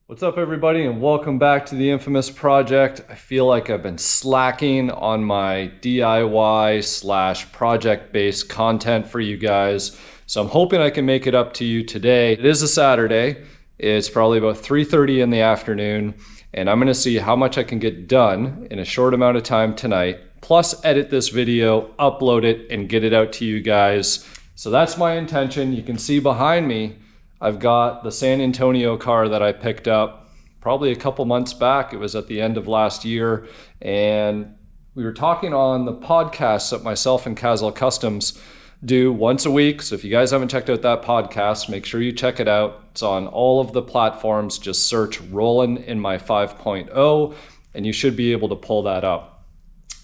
What's up, everybody, and welcome back to the infamous project. I feel like I've been slacking on my DIY / project-based content for you guys, so I'm hoping I can make it up to you today. It is a Saturday. It's probably about 3:30 in the afternoon, and I'm gonna see how much I can get done in a short amount of time tonight, plus edit this video, upload it, and get it out to you guys. So that's my intention. You can see behind me, I've got the San Antonio car that I picked up probably a couple months back. It was at the end of last year, and we were talking on the podcast that myself and Castle Customs do once a week. So if you guys haven't checked out that podcast, make sure you check it out. It's on all of the platforms. Just search Rollin' in My 5.0 and you should be able to pull that up.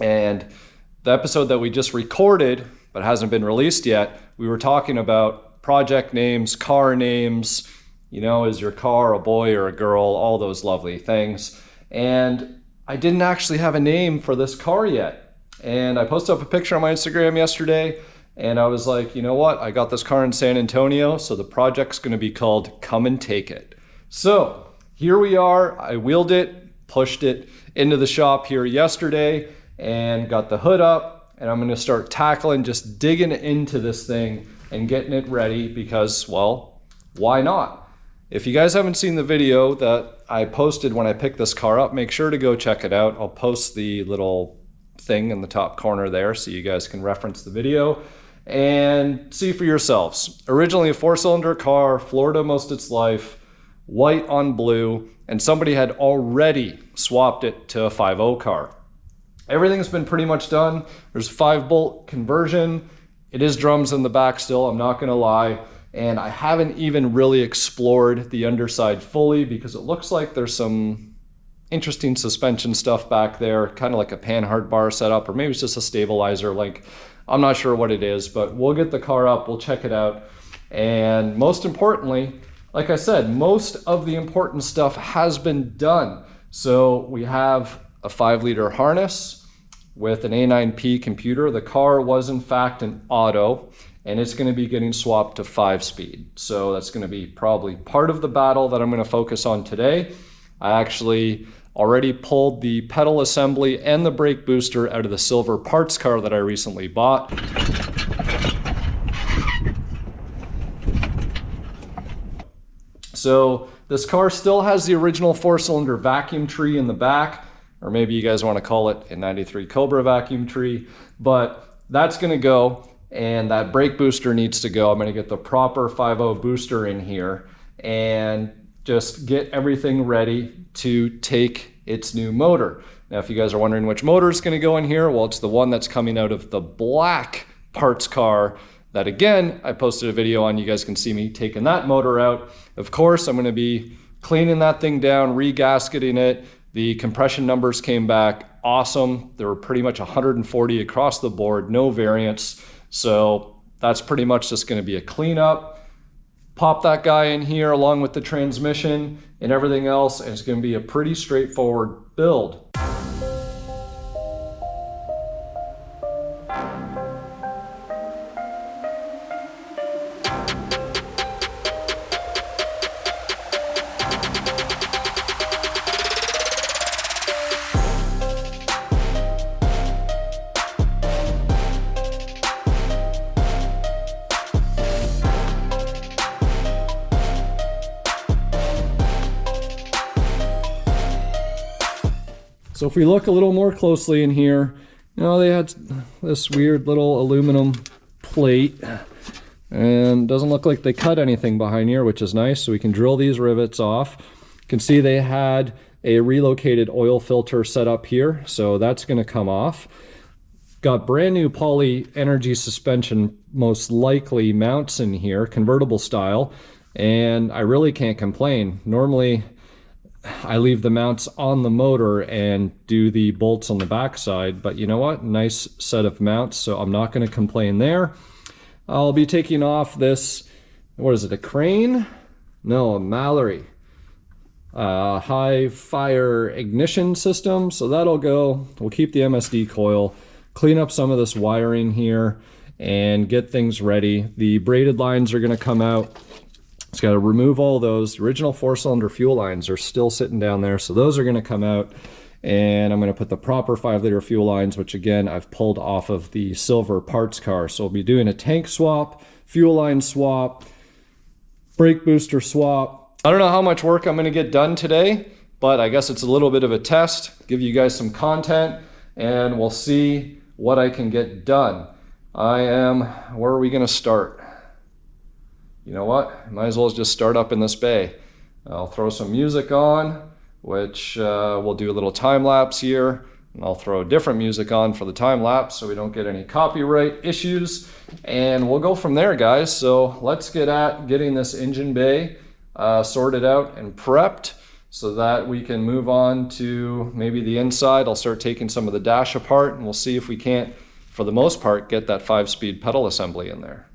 And the episode that we just recorded but hasn't been released yet, we were talking about project names, car names, you know, is your car a boy or a girl, all those lovely things. And I didn't actually have a name for this car yet. And I posted up a picture on my Instagram yesterday, and I was like, you know what? I got this car in San Antonio, so the project's gonna be called Come and Take It. So here we are. I wheeled it, pushed it into the shop here yesterday, and got the hood up, and I'm gonna start tackling, just digging into this thing and getting it ready because, well, why not? If you guys haven't seen the video that I posted when I picked this car up, make sure to go check it out. I'll post the little thing in the top corner there so you guys can reference the video and see for yourselves. Originally a 4-cylinder car, Florida most its life, white on blue, and somebody had already swapped it to a 5.0 car. Everything's been pretty much done. There's a 5-bolt conversion. It is drums in the back still, I'm not gonna lie. And I haven't even really explored the underside fully because it looks like there's some interesting suspension stuff back there, kind of like a panhard bar setup, or maybe it's just a stabilizer link. I'm not sure what it is, but we'll get the car up, we'll check it out. And most importantly, like I said, most of the important stuff has been done. So we have a 5-liter harness with an A9P computer. The car was in fact an auto, and it's going to be getting swapped to 5-speed. So that's going to be probably part of the battle that I'm going to focus on today. I actually already pulled the pedal assembly and the brake booster out of the silver parts car that I recently bought. So this car still has the original 4-cylinder vacuum tree in the back, or maybe you guys want to call it a 93 Cobra vacuum tree, but that's going to go, and that brake booster needs to go. I'm going to get the proper 5.0 booster in here and just get everything ready to take its new motor. Now, if you guys are wondering which motor is going to go in here, well, it's the one that's coming out of the black parts car that, again, I posted a video on. You guys can see me taking that motor out. Of course, I'm going to be cleaning that thing down, re-gasketing it. The compression numbers came back awesome. There were pretty much 140 across the board, no variance. So that's pretty much just going to be a cleanup. Pop that guy in here along with the transmission and everything else, and it's going to be a pretty straightforward build. So if we look a little more closely in here, you know, they had this weird little aluminum plate, and doesn't look like they cut anything behind here, which is nice. So we can drill these rivets off. You can see they had a relocated oil filter set up here, so that's going to come off. Got brand new poly energy suspension, most likely mounts in here, convertible style, and I really can't complain. Normally I leave the mounts on the motor and do the bolts on the backside, but you know what? Nice set of mounts, so I'm not going to complain there. I'll be taking off this, what is it, a crane? No, a Mallory. High fire ignition system, so that'll go. We'll keep the MSD coil, clean up some of this wiring here, and get things ready. The braided lines are going to come out. It's got to remove all those. The original 4-cylinder fuel lines are still sitting down there, so those are going to come out. And I'm going to put the proper 5-liter fuel lines, which again, I've pulled off of the silver parts car. So I'll be doing a tank swap, fuel line swap, brake booster swap. I don't know how much work I'm going to get done today, but I guess it's a little bit of a test, give you guys some content, and we'll see what I can get done. Where are we going to start? You know what? Might as well just start up in this bay. I'll throw some music on, which we'll do a little time lapse here. And I'll throw different music on for the time lapse so we don't get any copyright issues. And we'll go from there, guys. So let's get at getting this engine bay sorted out and prepped so that we can move on to maybe the inside. I'll start taking some of the dash apart and we'll see if we can't, for the most part, get that 5-speed pedal assembly in there.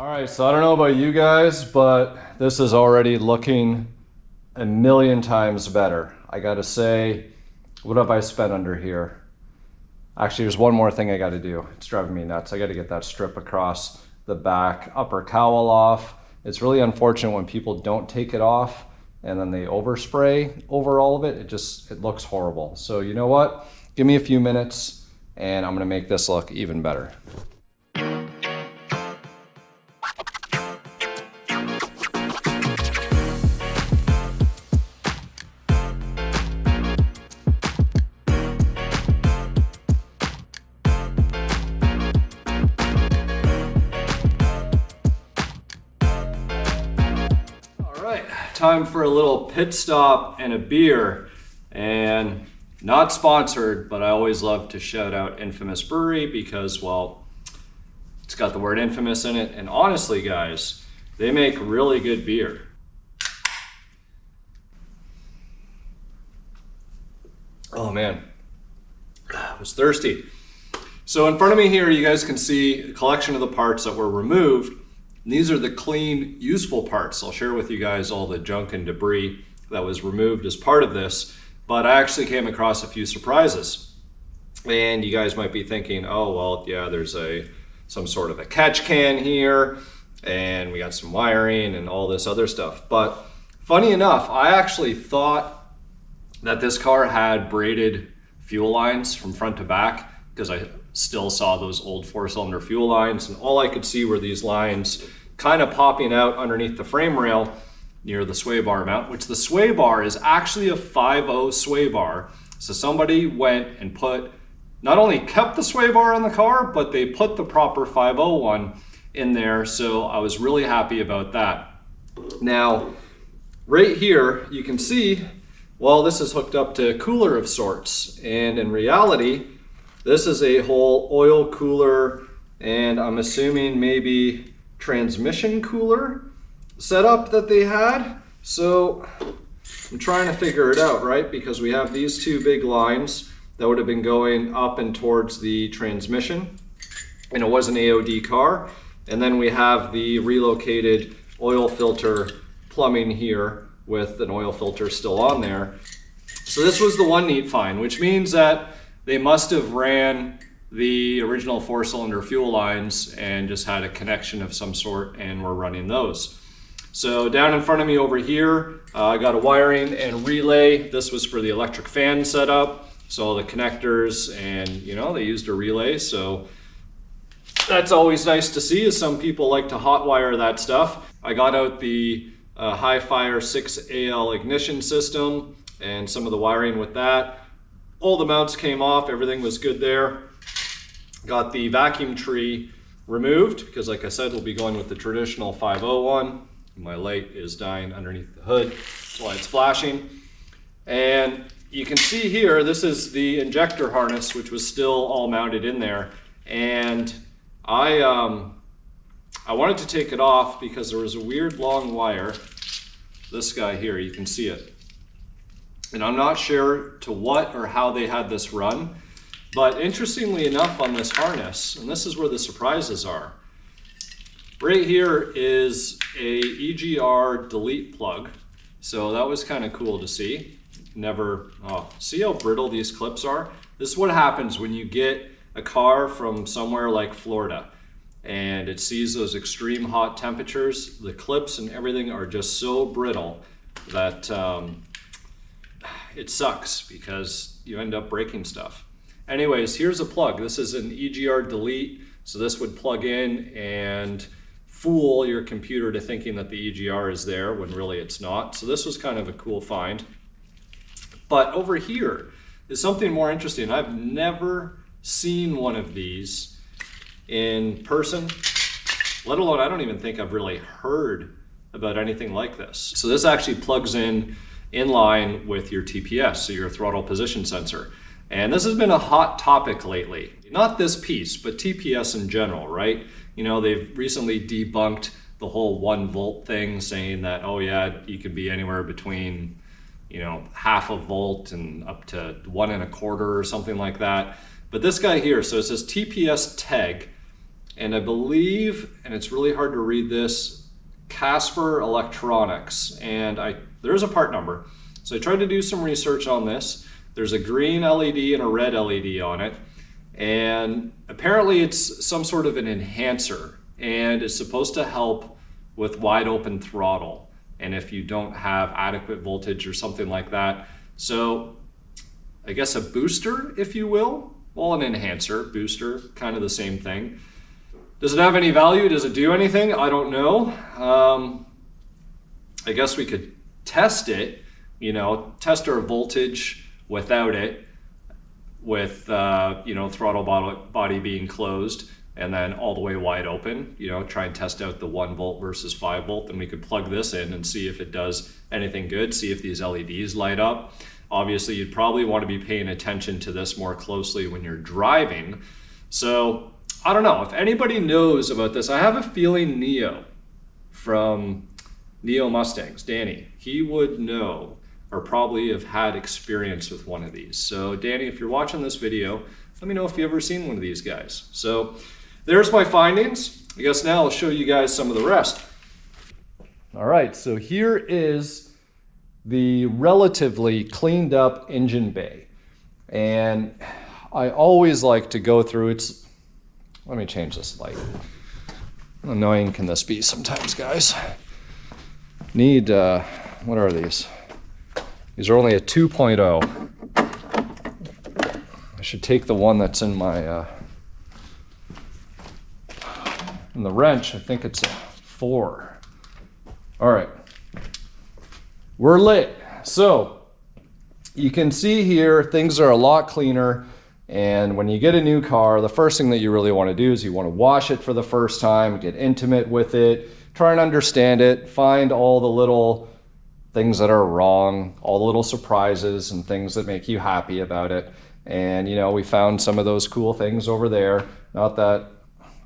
All right, so I don't know about you guys, but this is already looking a million times better. I gotta say, what have I spent under here? Actually, there's one more thing I gotta do. It's driving me nuts. I gotta get that strip across the back upper cowl off. It's really unfortunate when people don't take it off and then they overspray over all of it. It looks horrible. So you know what? Give me a few minutes and I'm gonna make this look even better. Time for a little pit stop and a beer, and not sponsored, but I always love to shout out Infamous Brewery because, well, it's got the word infamous in it, and honestly guys, they make really good beer. Oh man, I was thirsty. So in front of me here you guys can see a collection of the parts that were removed. These are the clean, useful parts. I'll share with you guys all the junk and debris that was removed as part of this, but I actually came across a few surprises. And you guys might be thinking, oh, well, yeah, there's some sort of a catch can here, and we got some wiring and all this other stuff. But funny enough, I actually thought that this car had braided fuel lines from front to back because I still saw those old 4-cylinder fuel lines, and all I could see were these lines kind of popping out underneath the frame rail near the sway bar mount, which the sway bar is actually a 5.0 sway bar. So somebody went and not only kept the sway bar on the car, but they put the proper 5.0 one in there. So I was really happy about that. Now, right here, you can see, well, this is hooked up to a cooler of sorts. And in reality, this is a whole oil cooler, and I'm assuming maybe transmission cooler setup that they had. So I'm trying to figure it out, right? Because we have these two big lines that would have been going up and towards the transmission, and it was an AOD car. And then we have the relocated oil filter plumbing here with an oil filter still on there. So this was the one neat find, which means that they must have ran the original 4-cylinder fuel lines and just had a connection of some sort and were running those. So down in front of me over here, I got a wiring and relay. This was for the electric fan setup. So all the connectors, and you know, they used a relay. So that's always nice to see, as some people like to hot wire that stuff. I got out the Hi-Fire 6AL ignition system and some of the wiring with that. All the mounts came off, everything was good there. Got the vacuum tree removed because, like I said, we'll be going with the traditional 501. My light is dying underneath the hood. That's why it's flashing. And you can see here, this is the injector harness, which was still all mounted in there. And I wanted to take it off because there was a weird long wire. This guy here, you can see it. And I'm not sure to what or how they had this run, but interestingly enough on this harness, and this is where the surprises are, right here is a EGR delete plug. So that was kind of cool to see. See how brittle these clips are? This is what happens when you get a car from somewhere like Florida and it sees those extreme hot temperatures. The clips and everything are just so brittle that it sucks because you end up breaking stuff. Anyways, here's a plug. This is an EGR delete. So this would plug in and fool your computer to thinking that the EGR is there when really it's not. So this was kind of a cool find. But over here is something more interesting. I've never seen one of these in person, let alone I don't even think I've really heard about anything like this. So this actually plugs in line with your TPS, so your throttle position sensor. And this has been a hot topic lately. Not this piece, but TPS in general, right? You know, they've recently debunked the whole 1 volt thing, saying that, oh yeah, you could be anywhere between, you know, half a volt and up to 1 1/4 or something like that. But this guy here, so it says TPS tag, and I believe, and it's really hard to read this, Casper Electronics, and there's a part number. So I tried to do some research on this. There's a green LED and a red LED on it, and apparently it's some sort of an enhancer, and it's supposed to help with wide open throttle, and if you don't have adequate voltage or something like that. So I guess a booster, if you will. Well, an enhancer, booster, kind of the same thing. Does it have any value? Does it do anything? I don't know. I guess we could test it, you know, test our voltage without it, with you know, throttle body being closed and then all the way wide open, you know, try and test out the 1 volt versus 5 volt. Then we could plug this in and see if it does anything good, see if these LEDs light up. Obviously, you'd probably want to be paying attention to this more closely when you're driving. So I don't know if anybody knows about this. I have a feeling Neo from Neo Mustangs, Danny, he would know or probably have had experience with one of these. So Danny, if you're watching this video, let me know if you've ever seen one of these guys. So there's my findings. I guess now I'll show you guys some of the rest. All right, so here is the relatively cleaned up engine bay. And I always like to go through its, let me change this light. How annoying can this be sometimes, guys? Need, what are these? These are only a 2.0. I should take the one that's in my, in the wrench. I think it's a 4. All right, we're lit. So you can see here, things are a lot cleaner. And when you get a new car, the first thing that you really want to do is you want to wash it for the first time, get intimate with it, try and understand it, find all the little things that are wrong, all the little surprises and things that make you happy about it. And you know, we found some of those cool things over there. Not that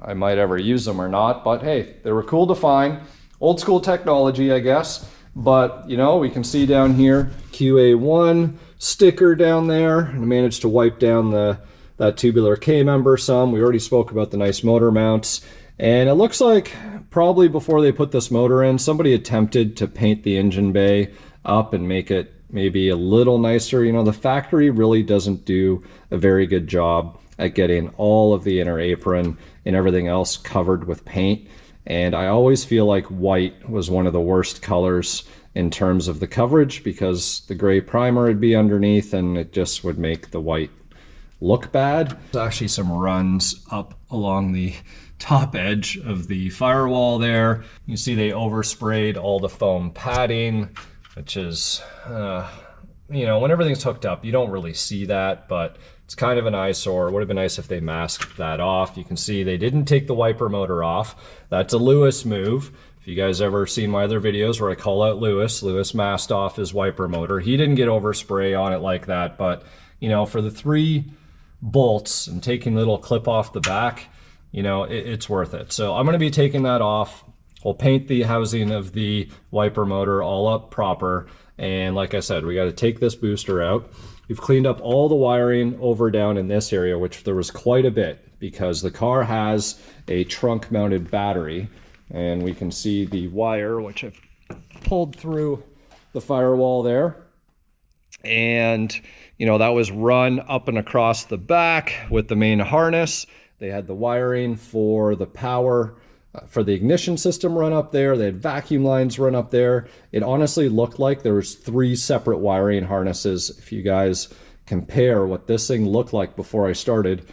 I might ever use them or not, but hey, they were cool to find. Old school technology, I guess. But you know, we can see down here, QA1 sticker down there, and I managed to wipe down that tubular K member some. We already spoke about the nice motor mounts. And it looks like probably before they put this motor in, somebody attempted to paint the engine bay up and make it maybe a little nicer. You know, the factory really doesn't do a very good job at getting all of the inner apron and everything else covered with paint. And I always feel like white was one of the worst colors in terms of the coverage, because the gray primer would be underneath and it just would make the white look bad. There's actually some runs up along the top edge of the firewall there. You see they oversprayed all the foam padding, which is, you know, when everything's hooked up, you don't really see that, but It's kind of an eyesore. It would have been nice if they masked that off. You can see they didn't take the wiper motor off. That's a Lewis move. If you guys ever seen my other videos where I call out Lewis masked off his wiper motor. He didn't get overspray on it like that, but you know, for the 3 bolts and taking the little clip off the back, you know, it's worth it. So I'm gonna be taking that off. We'll paint the housing of the wiper motor all up proper. And like I said, we gotta take this booster out. We've cleaned up all the wiring over down in this area, which there was quite a bit because the car has a trunk mounted battery, and we can see the wire, which I've pulled through the firewall there. And you know, that was run up and across the back with the main harness. They had the wiring for the power for the ignition system run up there. They had vacuum lines run up there. It honestly looked like there was 3 separate wiring harnesses. If you guys compare what this thing looked like before I started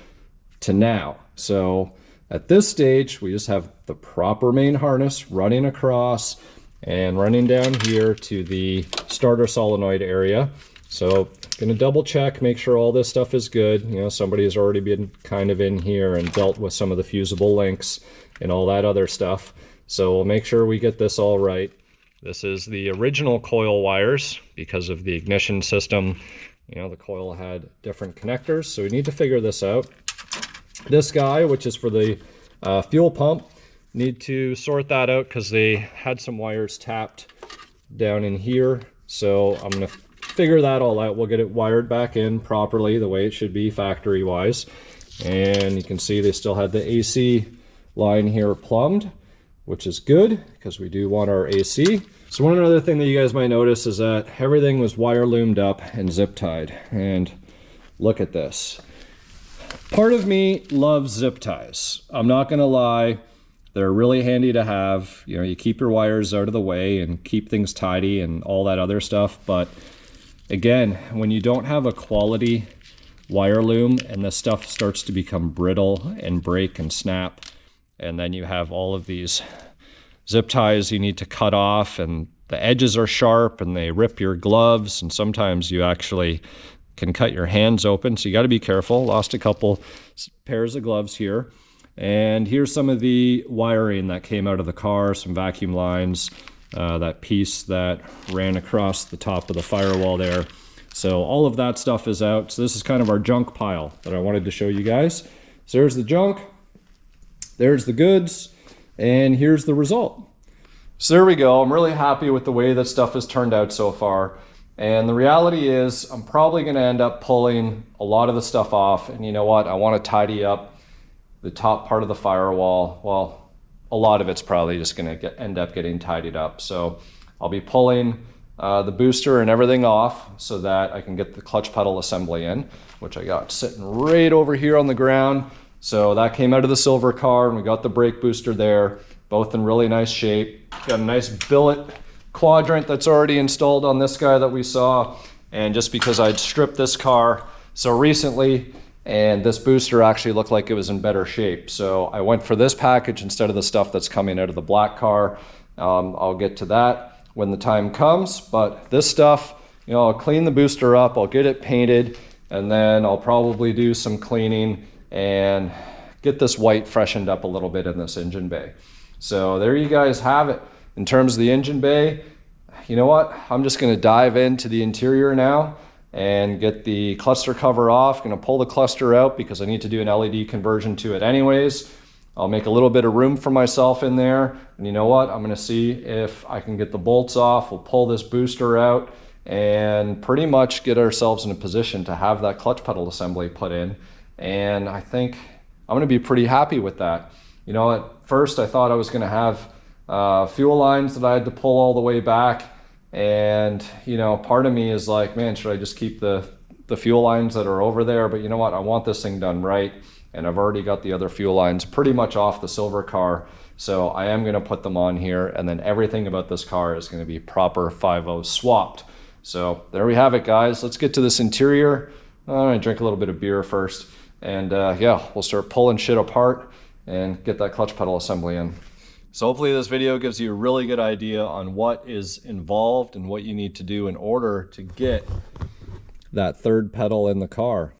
to now. So at this stage, we just have the proper main harness running across and running down here to the starter solenoid area. So gonna double check, make sure all this stuff is good. You know, somebody has already been kind of in here and dealt with some of the fusible links and all that other stuff. So we'll make sure we get this all right. This is the original coil wires because of the ignition system. You know, the coil had different connectors, so we need to figure this out. This guy, which is for the fuel pump, need to sort that out because they had some wires tapped down in here. So I'm gonna figure that all out. We'll get it wired back in properly the way it should be factory wise. And you can see they still had the AC line here plumbed, which is good because we do want our AC. So one other thing that you guys might notice is that everything was wire loomed up and zip tied. And look at this. Part of me loves zip ties. I'm not gonna lie, they're really handy to have. You know, you keep your wires out of the way and keep things tidy and all that other stuff. But again, when you don't have a quality wire loom and the stuff starts to become brittle and break and snap, and then you have all of these zip ties you need to cut off, and the edges are sharp and they rip your gloves, and sometimes you actually can cut your hands open, so you got to be careful. Lost a couple pairs of gloves here. And here's some of the wiring that came out of the car, some vacuum lines, that piece that ran across the top of the firewall there. So all of that stuff is out. So this is kind of our junk pile that I wanted to show you guys. So there's the junk, there's the goods, and here's the result. So there we go. I'm really happy with the way that stuff has turned out so far. And the reality is I'm probably going to end up pulling a lot of the stuff off. And you know what? I want to tidy up the top part of the firewall. Well, a lot of it's probably just going to end up getting tidied up. So I'll be pulling the booster and everything off so that I can get the clutch pedal assembly in, which I got sitting right over here on the ground. So that came out of the silver car, and we got the brake booster there, both in really nice shape. Got a nice billet quadrant that's already installed on this guy that we saw. And just because I'd stripped this car so recently, and this booster actually looked like it was in better shape, so I went for this package instead of the stuff that's coming out of the black car. I'll get to that when the time comes, but this stuff, you know, I'll clean the booster up, I'll get it painted, and then I'll probably do some cleaning and get this white freshened up a little bit in this engine bay. So there you guys have it. In terms of the engine bay, you know what? I'm just gonna dive into the interior now and get the cluster cover off. Gonna pull the cluster out because I need to do an LED conversion to it anyways. I'll make a little bit of room for myself in there. And you know what? I'm gonna see if I can get the bolts off. We'll pull this booster out and pretty much get ourselves in a position to have that clutch pedal assembly put in. And I think I'm gonna be pretty happy with that. You know, at first I thought I was gonna have fuel lines that I had to pull all the way back. And, you know, part of me is like, man, should I just keep the fuel lines that are over there? But you know what? I want this thing done right. And I've already got the other fuel lines pretty much off the silver car. So I am gonna put them on here. And then everything about this car is gonna be proper 5.0 swapped. So there we have it, guys. Let's get to this interior. I'm gonna drink a little bit of beer first. And yeah, we'll start pulling shit apart and get that clutch pedal assembly in. So hopefully this video gives you a really good idea on what is involved and what you need to do in order to get that third pedal in the car.